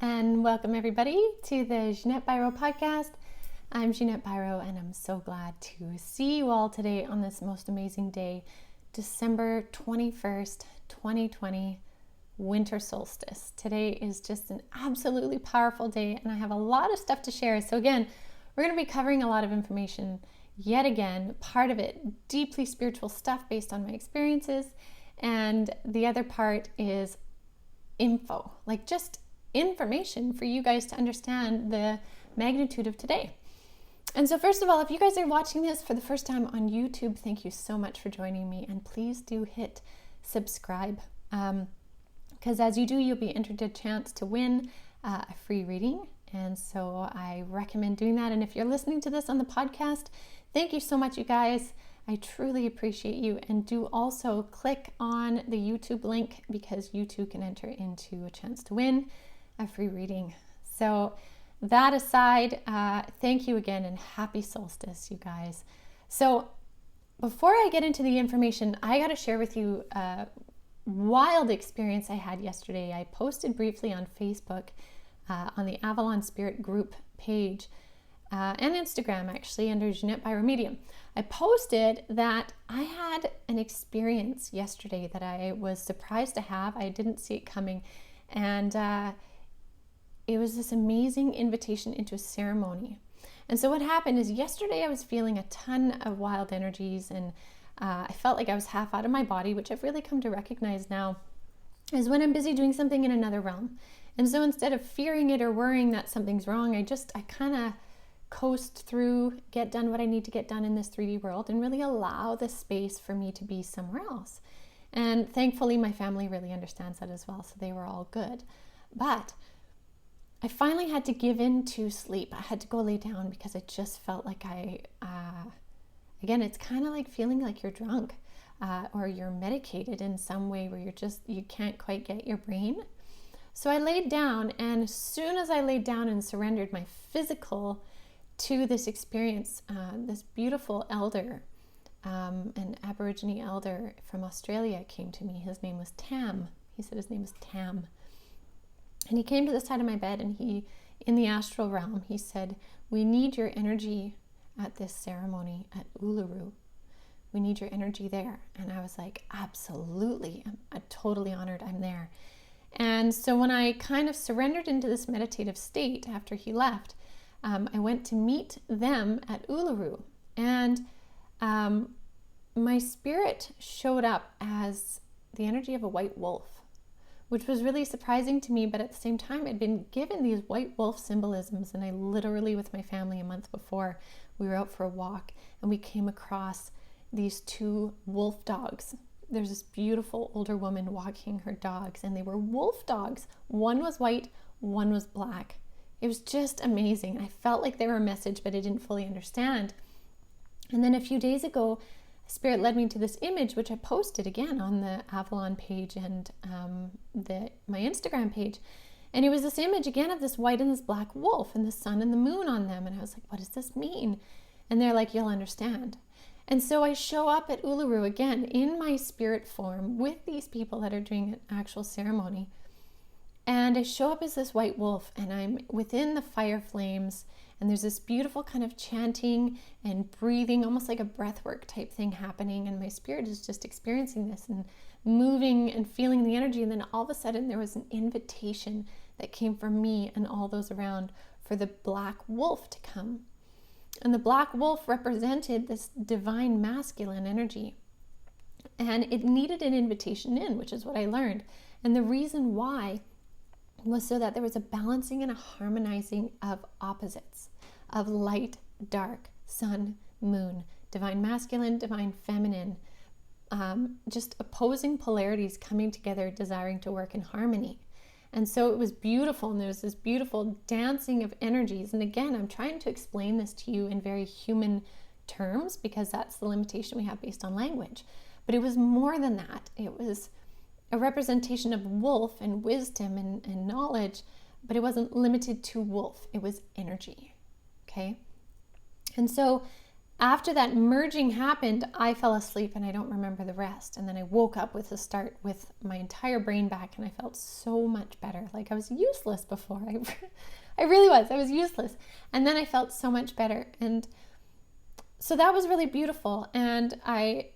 and welcome everybody to the Ginette Biro podcast. I'm Ginette Biro and I'm so glad to see you all today on this most amazing day, December 21st, 2020, winter solstice. Today is just an absolutely powerful day and I have a lot of stuff to share. So again, we're going to be covering a lot of information yet again, part of it deeply spiritual stuff based on my experiences, and the other part is info, like just information for you guys to understand the magnitude of today. And so first of all, if you guys are watching this for the first time on YouTube, thank you so much for joining me, and please do hit subscribe, because as you do, you'll be entered a chance to win a free reading, and so I recommend doing that. And if you're listening to this on the podcast, thank you so much, you guys. I truly appreciate you, and do also click on the YouTube link because you too can enter into a chance to win a free reading. So that aside, thank you again and happy solstice, you guys. So before I get into the information, I got to share with you a wild experience I had yesterday. I posted briefly on Facebook on the Avalon Spirit group page and Instagram, actually, under Ginette Biro Medium. I posted that I had an experience yesterday that I was surprised to have. I didn't see it coming, and it was this amazing invitation into a ceremony. And so what happened is yesterday I was feeling a ton of wild energies, and I felt like I was half out of my body, which I've really come to recognize now is when I'm busy doing something in another realm. And so instead of fearing it or worrying that something's wrong, I kind of coast through, get done what I need to get done in this 3D world, and really allow the space for me to be somewhere else. And thankfully, my family really understands that as well, so they were all good. But I finally had to give in to sleep. I had to go lay down because I just felt like again, it's kind of like feeling like you're drunk or you're medicated in some way where you can't quite get your brain. So I laid down, and as soon as I laid down and surrendered my physical to this experience, this beautiful elder, an Aborigine elder from Australia came to me. His name was Tam. He said his name was Tam. And he came to the side of my bed, and in the astral realm, he said, "We need your energy at this ceremony at Uluru. We need your energy there." And I was like, absolutely. I'm totally honored I'm there. And so when I kind of surrendered into this meditative state after he left, I went to meet them at Uluru, and my spirit showed up as the energy of a white wolf, which was really surprising to me. But at the same time, I'd been given these white wolf symbolisms, and I literally, with my family a month before, we were out for a walk and we came across these two wolf dogs. There's this beautiful older woman walking her dogs, and they were wolf dogs. One was white, one was black. It was just amazing. I felt like they were a message, but I didn't fully understand. And then a few days ago, Spirit led me to this image, which I posted again on the Avalon page and my Instagram page. And it was this image again of this white and this black wolf and the sun and the moon on them. And I was like, what does this mean? And they're like, you'll understand. And so I show up at Uluru again in my spirit form with these people that are doing an actual ceremony. And I show up as this white wolf, and I'm within the fire flames, and there's this beautiful kind of chanting and breathing, almost like a breathwork type thing happening, and my spirit is just experiencing this and moving and feeling the energy. And then all of a sudden there was an invitation that came from me and all those around for the black wolf to come. And the black wolf represented this divine masculine energy, and it needed an invitation in, which is what I learned. And the reason why was so that there was a balancing and a harmonizing of opposites, of light, dark, sun, moon, divine masculine, divine feminine, just opposing polarities coming together, desiring to work in harmony. And so it was beautiful, and there was this beautiful dancing of energies. And again, I'm trying to explain this to you in very human terms because that's the limitation we have based on language. But it was more than that. It was a representation of wolf and wisdom and knowledge, but it wasn't limited to wolf. It was energy, okay? And so after that merging happened, I fell asleep and I don't remember the rest. And then I woke up with a start with my entire brain back, and I felt so much better. Like I was useless before. I really was. I was useless. And then I felt so much better. And so that was really beautiful. And I,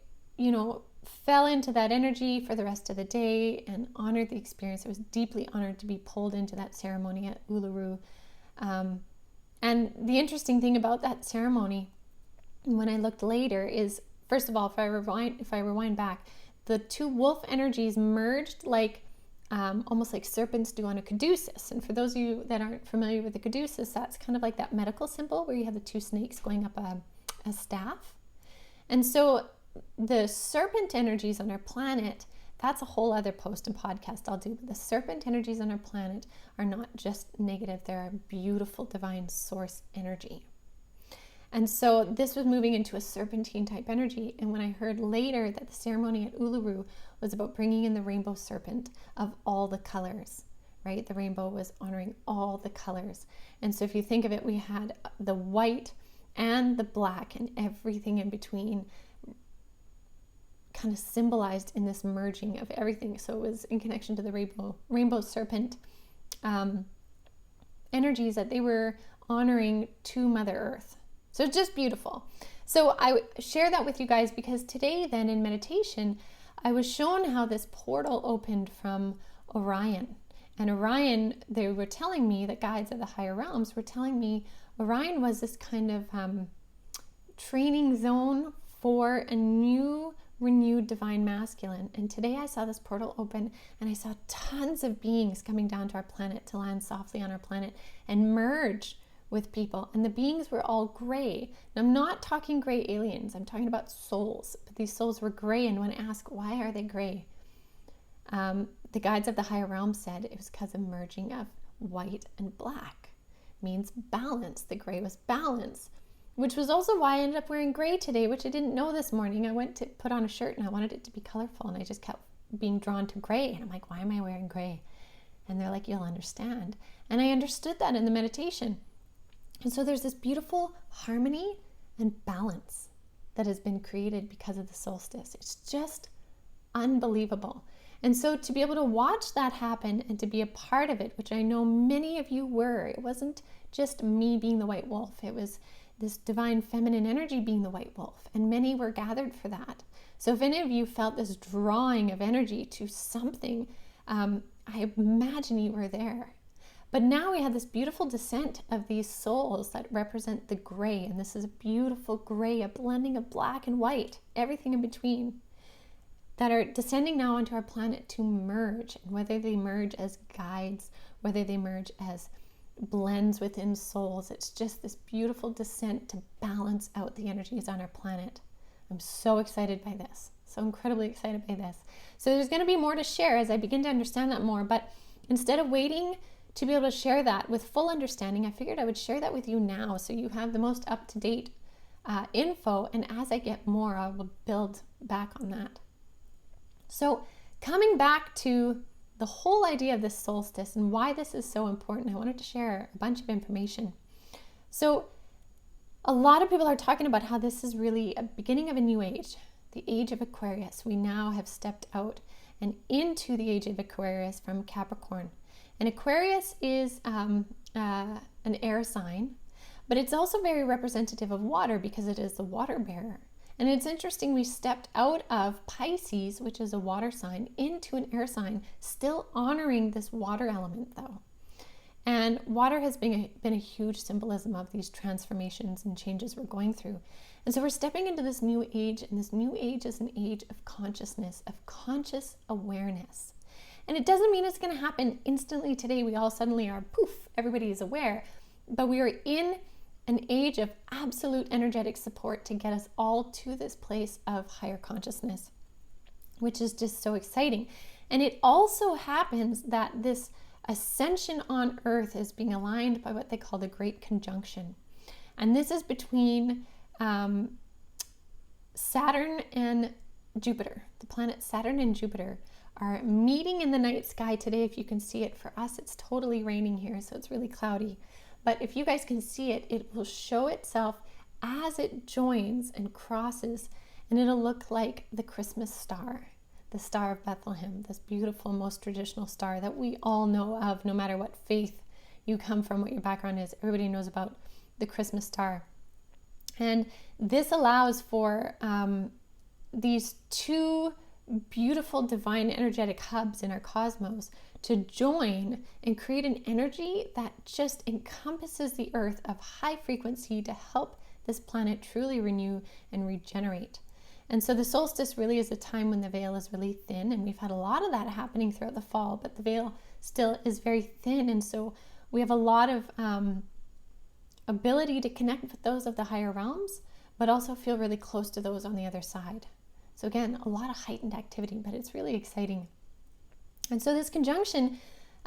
fell into that energy for the rest of the day and honored the experience. I was deeply honored to be pulled into that ceremony at Uluru. And the interesting thing about that ceremony, when I looked later, is, first of all, if I rewind back, the two wolf energies merged like almost like serpents do on a caduceus. And for those of you that aren't familiar with the caduceus, that's kind of like that medical symbol where you have the two snakes going up a staff. And so the serpent energies on our planet, that's a whole other post and podcast I'll do, but the serpent energies on our planet are not just negative, they're a beautiful divine source energy. And so this was moving into a serpentine type energy. And when I heard later that the ceremony at Uluru was about bringing in the rainbow serpent of all the colors, right? The rainbow was honoring all the colors. And so if you think of it, we had the white and the black and everything in between kind of symbolized in this merging of everything. So it was in connection to the rainbow serpent energies that they were honoring to Mother Earth. So it's just beautiful. So I share that with you guys because today then in meditation, I was shown how this portal opened from Orion. And Orion, they were telling me, the guides of the higher realms were telling me, Orion was this kind of training zone for a new renewed divine masculine. And today I saw this portal open and I saw tons of beings coming down to our planet to land softly on our planet and merge with people. And the beings were all gray. And I'm not talking gray aliens, I'm talking about souls. But these souls were gray, and when I asked why are they gray, the guides of the higher realm said it was because of merging of white and black. It means balance. The gray was balance, which was also why I ended up wearing gray today, which I didn't know this morning. I went to put on a shirt and I wanted it to be colorful, and I just kept being drawn to gray. And I'm like, why am I wearing gray? And they're like, you'll understand. And I understood that in the meditation. And so there's this beautiful harmony and balance that has been created because of the solstice. It's just unbelievable. And so to be able to watch that happen and to be a part of it, which I know many of you were, it wasn't just me being the white wolf. It was this divine feminine energy being the white wolf, and many were gathered for that. So if any of you felt this drawing of energy to something, I imagine you were there. But now we have this beautiful descent of these souls that represent the gray, and this is a beautiful gray, a blending of black and white, everything in between, that are descending now onto our planet to merge. And whether they merge as guides, whether they merge as blends within souls, it's just this beautiful descent to balance out the energies on our planet. I'm so excited by this, so incredibly excited by this. So there's going to be more to share as I begin to understand that more, but instead of waiting to be able to share that with full understanding, I figured I would share that with you now so you have the most up-to-date info, and as I get more, I will build back on that. So coming back to the whole idea of this solstice and why this is so important, I wanted to share a bunch of information. So a lot of people are talking about how this is really a beginning of a new age, the age of Aquarius. We now have stepped out and into the age of Aquarius from Capricorn. And Aquarius is an air sign, but it's also very representative of water because it is the water bearer. And it's interesting, we stepped out of Pisces, which is a water sign, into an air sign, still honoring this water element though. And water has been a huge symbolism of these transformations and changes we're going through. And so we're stepping into this new age, and this new age is an age of consciousness, of conscious awareness. And it doesn't mean it's going to happen instantly today. We all suddenly are, poof, everybody is aware. But we are in an age of absolute energetic support to get us all to this place of higher consciousness, which is just so exciting. And it also happens that this ascension on Earth is being aligned by what they call the Great Conjunction. And this is between Saturn and Jupiter. The planets Saturn and Jupiter are meeting in the night sky today. If you can see it, for us it's totally raining here, so it's really cloudy. But if you guys can see it, it will show itself as it joins and crosses, and it'll look like the Christmas star, the Star of Bethlehem, this beautiful, most traditional star that we all know of, no matter what faith you come from, what your background is. Everybody knows about the Christmas star. And this allows for these two beautiful divine energetic hubs in our cosmos to join and create an energy that just encompasses the earth of high frequency to help this planet truly renew and regenerate. And so the solstice really is a time when the veil is really thin, and we've had a lot of that happening throughout the fall, but the veil still is very thin. And so we have a lot of ability to connect with those of the higher realms, but also feel really close to those on the other side. So again, a lot of heightened activity, but it's really exciting. And so this conjunction,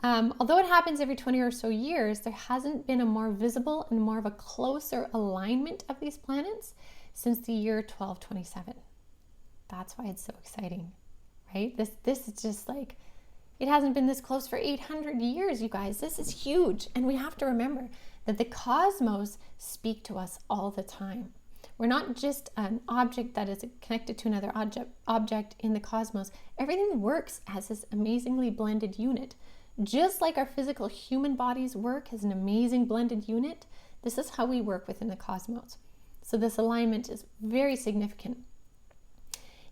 although it happens every 20 or so years, there hasn't been a more visible and more of a closer alignment of these planets since the year 1227. That's why it's so exciting, right? This is just like, it hasn't been this close for 800 years, you guys. This is huge. And we have to remember that the cosmos speak to us all the time. We're not just an object that is connected to another object in the cosmos. Everything works as this amazingly blended unit. Just like our physical human bodies work as an amazing blended unit, this is how we work within the cosmos. So this alignment is very significant.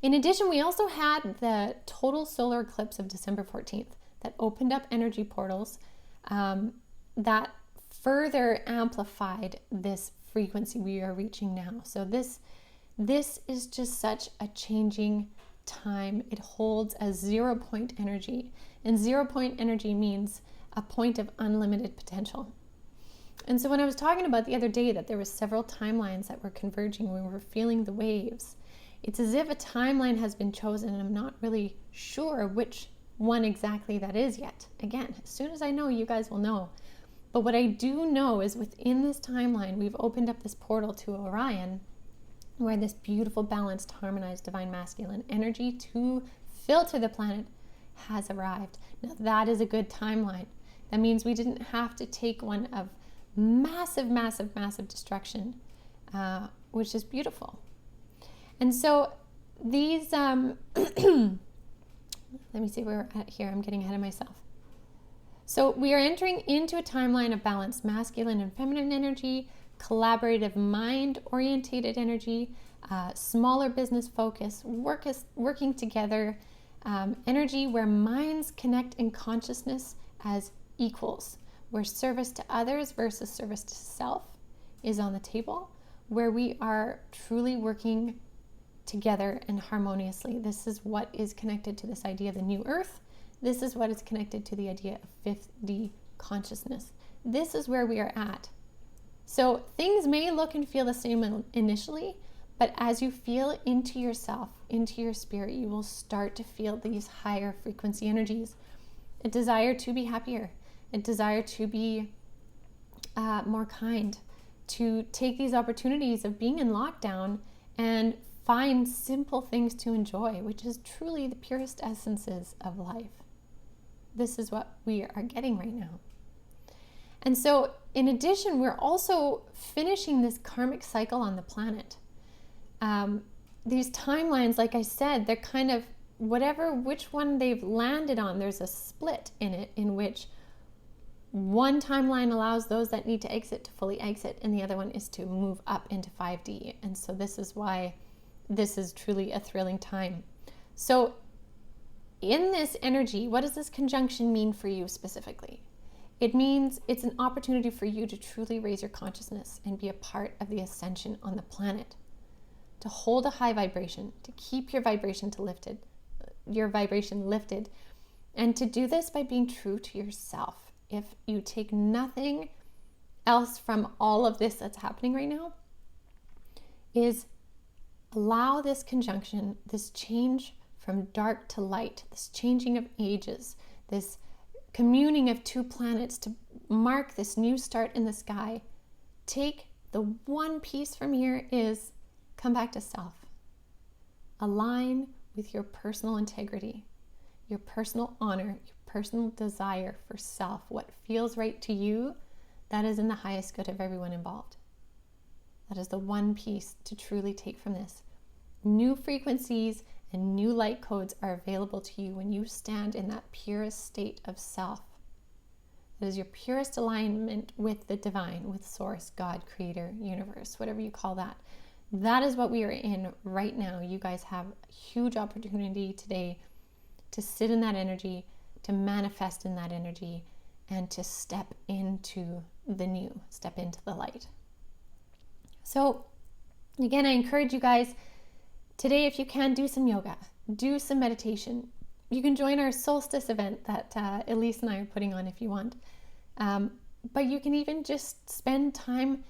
In addition, we also had the total solar eclipse of December 14th that opened up energy portals that further amplified this frequency we are reaching now. So this is just such a changing time. It holds a 0 point energy, and 0 point energy means a point of unlimited potential. And so when I was talking about the other day that there were several timelines that were converging, we were feeling the waves, it's as if a timeline has been chosen, and I'm not really sure which one exactly that is yet. Again, as soon as I know, you guys will know. But what I do know is within this timeline, we've opened up this portal to Orion, where this beautiful, balanced, harmonized, divine masculine energy to filter the planet has arrived. Now that is a good timeline. That means we didn't have to take one of massive, massive, massive destruction, which is beautiful. And so these, let me see where we're at here. I'm getting ahead of myself. So we are entering into a timeline of balanced masculine and feminine energy, collaborative mind-orientated energy, smaller business focus, working together, energy where minds connect in consciousness as equals, where service to others versus service to self is on the table, where we are truly working together and harmoniously. This is what is connected to this idea of the new earth. This is what is connected to the idea of 5D consciousness. This is where we are at. So things may look and feel the same initially, but as you feel into yourself, into your spirit, you will start to feel these higher frequency energies. A desire to be happier, a desire to be more kind, to take these opportunities of being in lockdown and find simple things to enjoy, which is truly the purest essences of life. This is what we are getting right now. And so in addition, we're also finishing this karmic cycle on the planet. These timelines, like I said, they're kind of which one they've landed on, there's a split in it in which one timeline allows those that need to exit to fully exit, and the other one is to move up into 5D. And so this is why this is truly a thrilling time. So in this energy, what does this conjunction mean for you specifically? It means it's an opportunity for you to truly raise your consciousness and be a part of the ascension on the planet, to hold a high vibration, to keep your vibration lifted, and to do this by being true to yourself. If you take nothing else from all of this that's happening right now, is allow this conjunction, this change from dark to light, this changing of ages, this communing of two planets to mark this new start in the sky. Take the one piece from here is come back to self. Align with your personal integrity, your personal honor, your personal desire for self, what feels right to you, that is in the highest good of everyone involved. That is the one piece to truly take from this. New frequencies and new light codes are available to you when you stand in that purest state of self. That is your purest alignment with the divine, with source, God, creator, universe, whatever you call that. That is what we are in right now. You guys have a huge opportunity today to sit in that energy, to manifest in that energy, and to step into the new, step into the light. So again, I encourage you guys today, if you can, do some yoga, do some meditation. You can join our Solstice event that Elise and I are putting on if you want. But you can even just spend time,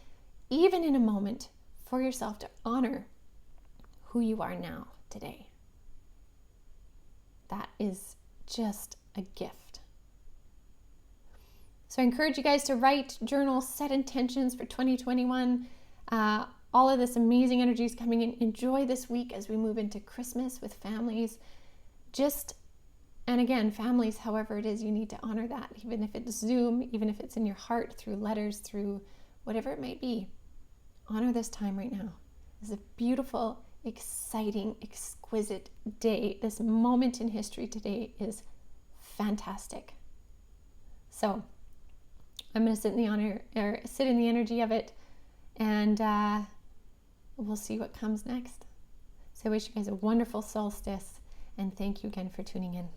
even in a moment, for yourself to honor who you are now, today. That is just a gift. So I encourage you guys to write, journal, set intentions for 2021. All of this amazing energy is coming in. Enjoy this week as we move into Christmas with families. And again, families, however it is, you need to honor that, even if it's Zoom, even if it's in your heart, through letters, through whatever it may be. Honor this time right now. This is a beautiful, exciting, exquisite day. This moment in history today is fantastic. So I'm going to sit in the energy of it, and we'll see what comes next. So I wish you guys a wonderful solstice, and thank you again for tuning in.